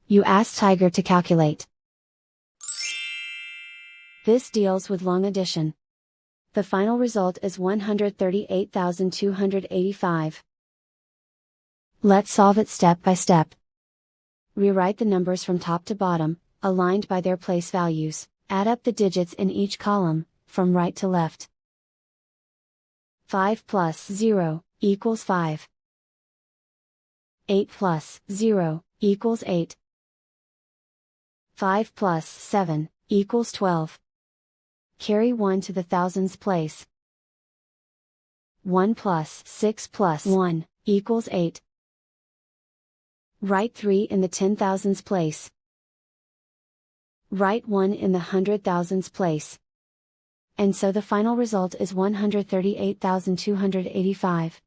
You ask Tiger to calculate. This deals with long addition. The final result is 138,285. Let's solve it step by step. Rewrite the numbers from top to bottom, aligned by their place values. Add up the digits in each column, from right to left. 5 plus 0 equals 5. 8 plus 0 equals 8. 5 plus 7 equals 12. Carry 1 to the thousands place. 1 plus 6 plus 1 equals 8. Write 3 in the 10,000s place. Write 1 in the 100,000s place. And so the final result is 138,285.